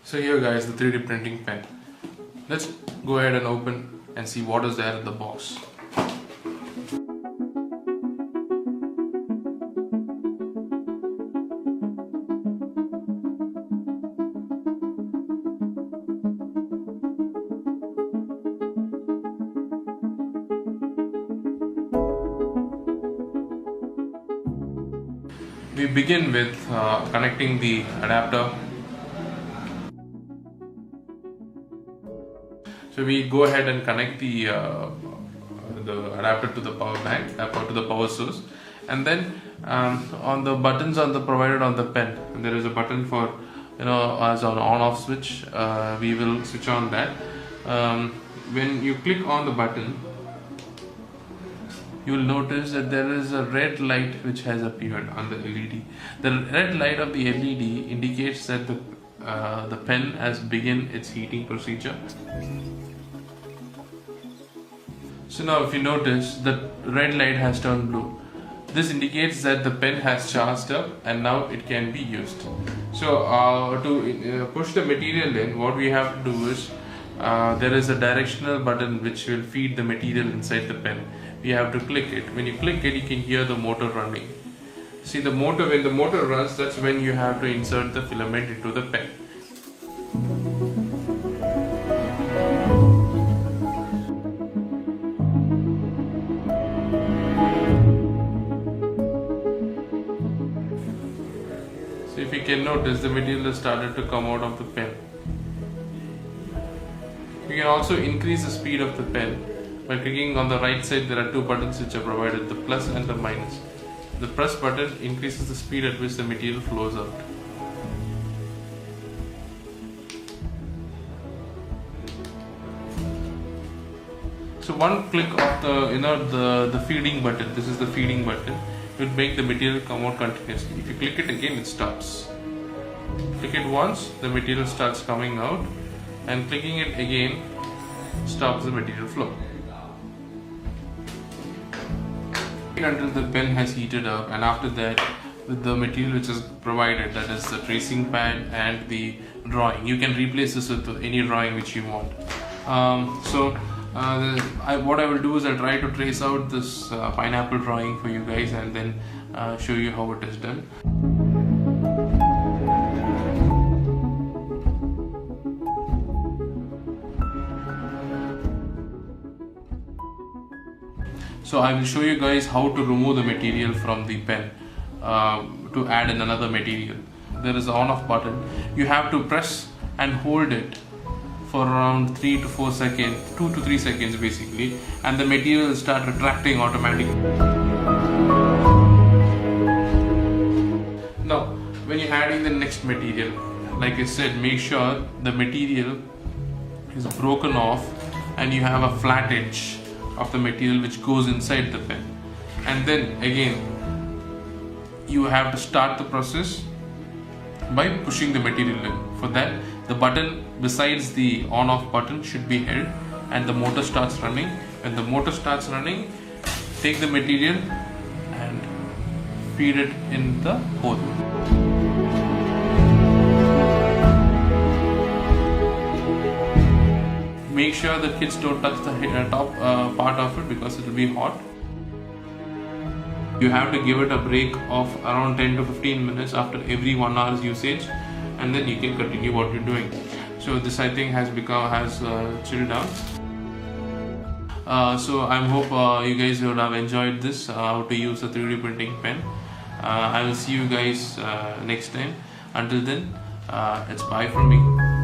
So here guys, the 3D printing pen. Let's go ahead and open and see what is there in the box. We begin with connecting the adapter. So we go ahead and connect the adapter to the power bank, to the power source, and then on the buttons provided on the pen, there is a button for as an on-off switch. We will switch on that. When you click on the button, you will notice that there is a red light which has appeared on the LED. The red light of the LED indicates that the pen has begun its heating procedure. So now if you notice, the red light has turned blue. This indicates that the pen has charged up and now it can be used. So to push the material in, what we have to do is there is a directional button which will feed the material inside the pen. We have to click it. When you click it, you can hear the motor running. See the motor, when the motor runs, that's when you have to insert the filament into the pen. So if you can notice, the material has started to come out of the pen. You can also increase the speed of the pen by clicking on the right side. There are two buttons which are provided, the plus and the minus. The press button increases the speed at which the material flows out. So one click of the feeding button, this is the feeding button, will make the material come out continuously. If you click it again, it stops. Click it once, the material starts coming out, and clicking it again stops the material flow. Until the pen has heated up, and after that, with the material which is provided, that is the tracing pad and the drawing, you can replace this with any drawing which you want. What I will do is I'll try to trace out this pineapple drawing for you guys and then show you how it is done. So I will show you guys how to remove the material from the pen to add in another material. There is an on-off button. You have to press and hold it for around 3 to 4 seconds, 2 to 3 seconds basically, and the material will start retracting automatically. Now, when you're adding the next material, like I said, make sure the material is broken off and you have a flat edge of the material which goes inside the pen. And then again, you have to start the process by pushing the material in. For that, the button besides the on-off button should be held and the motor starts running. When the motor starts running, take the material and feed it in the hole. Make sure the kids don't touch the top part of it because it will be hot. You have to give it a break of around 10 to 15 minutes after every 1 hour's usage, and then you can continue what you're doing. So this I think has chilled down. So I hope you guys would have enjoyed this, how to use a 3D printing pen. I will see you guys next time. Until then, it's bye from me.